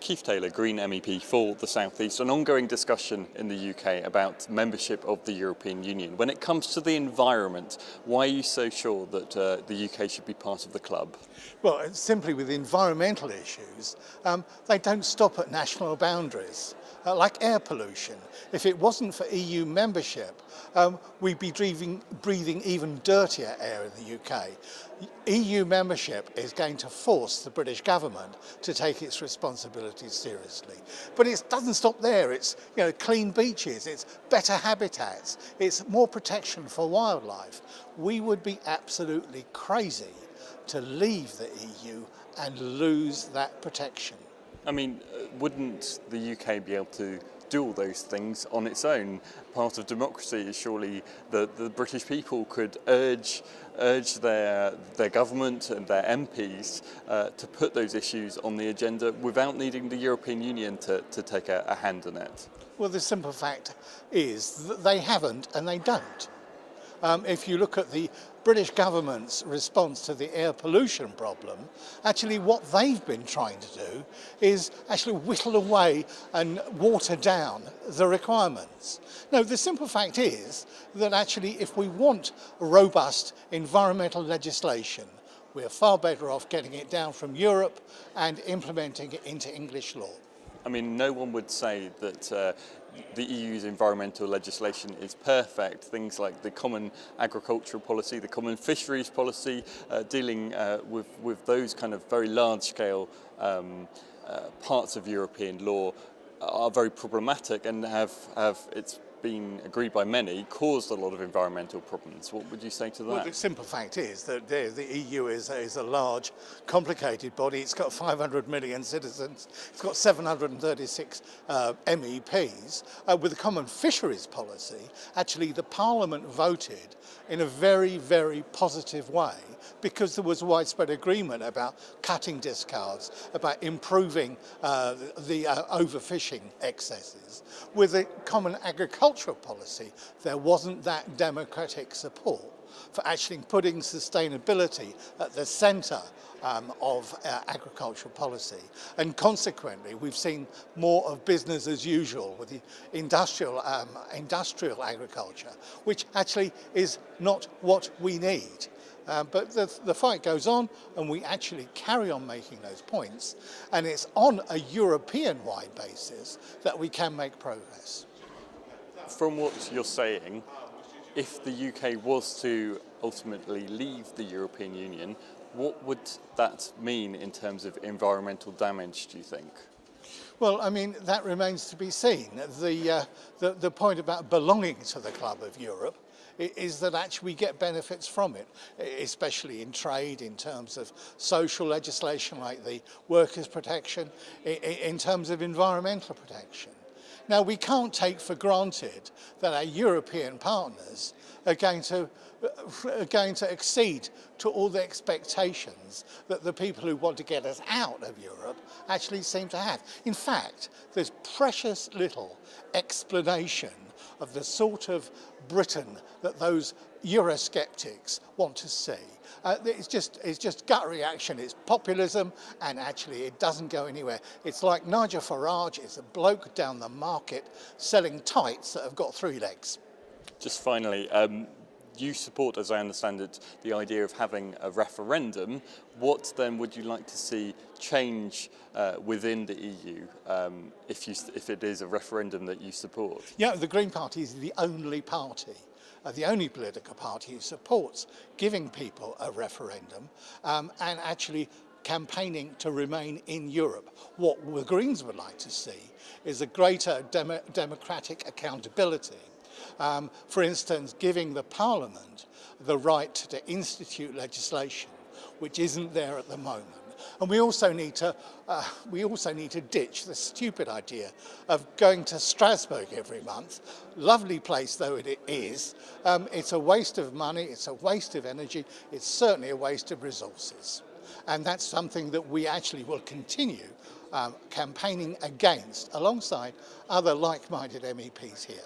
Keith Taylor, Green MEP for the South East, an ongoing discussion in the UK about membership of the European Union. When it comes to the environment, why are you so sure that the UK should be part of the club? Well, it's simply with environmental issues, they don't stop at national boundaries. Like air pollution, if it wasn't for EU membership, we'd be breathing even dirtier air in the UK. EU membership is going to force the British government to take its responsibilities seriously. But it doesn't stop there. It's clean beaches, it's better habitats, it's more protection for wildlife. We would be absolutely crazy to leave the EU and lose that protection. I mean, wouldn't the UK be able to do all those things on its own? Part of democracy is surely that the British people could urge their government and their MPs to put those issues on the agenda without needing the European Union to take a hand in it. Well, the simple fact is that they haven't and they don't. If you look at the British government's response to the air pollution problem, actually what they've been trying to do is actually whittle away and water down the requirements. No, the simple fact is that actually if we want robust environmental legislation, we're far better off getting it down from Europe and implementing it into English law. I mean, no one would say that the EU's environmental legislation is perfect. Things like the common agricultural policy, the common fisheries policy, dealing with those kind of very large-scale parts of European law are very problematic and have it's been agreed by many, caused a lot of environmental problems. What would you say to that? Well, the simple fact is that the EU is a large, complicated body. It's got 500 million citizens. It's got 736 MEPs. With the common fisheries policy, actually the Parliament voted in a very, very positive way because there was widespread agreement about cutting discards, about improving the overfishing excesses. With the common agricultural policy, there wasn't that democratic support for actually putting sustainability at the centre of agricultural policy. And consequently, we've seen more of business as usual with the industrial agriculture, which actually is not what we need. But the fight goes on, and we actually carry on making those points, and it's on a European-wide basis that we can make progress. From what you're saying, if the UK was to ultimately leave the European Union, what would that mean in terms of environmental damage, do you think? Well, I mean, that remains to be seen. The point about belonging to the Club of Europe is that actually we get benefits from it, especially in trade, in terms of social legislation like the workers' protection, in terms of environmental protection. Now, we can't take for granted that our European partners are going to accede to all the expectations that the people who want to get us out of Europe actually seem to have. In fact, there's precious little explanation of the sort of Britain that those Eurosceptics want to see. It's just gut reaction, it's populism, and actually it doesn't go anywhere. It's like Nigel Farage, it's a bloke down the market selling tights that have got 3 legs. Just finally, you support, as I understand it, the idea of having a referendum. What then would you like to see change within the EU if it is a referendum that you support? Yeah, the Green Party is the only party, the only political party who supports giving people a referendum and actually campaigning to remain in Europe. What the Greens would like to see is a greater democratic accountability. For instance, giving the Parliament the right to institute legislation, which isn't there at the moment. And we also need to ditch the stupid idea of going to Strasbourg every month. Lovely place though it is, it's a waste of money, it's a waste of energy, it's certainly a waste of resources. And that's something that we actually will continue campaigning against alongside other like-minded MEPs here.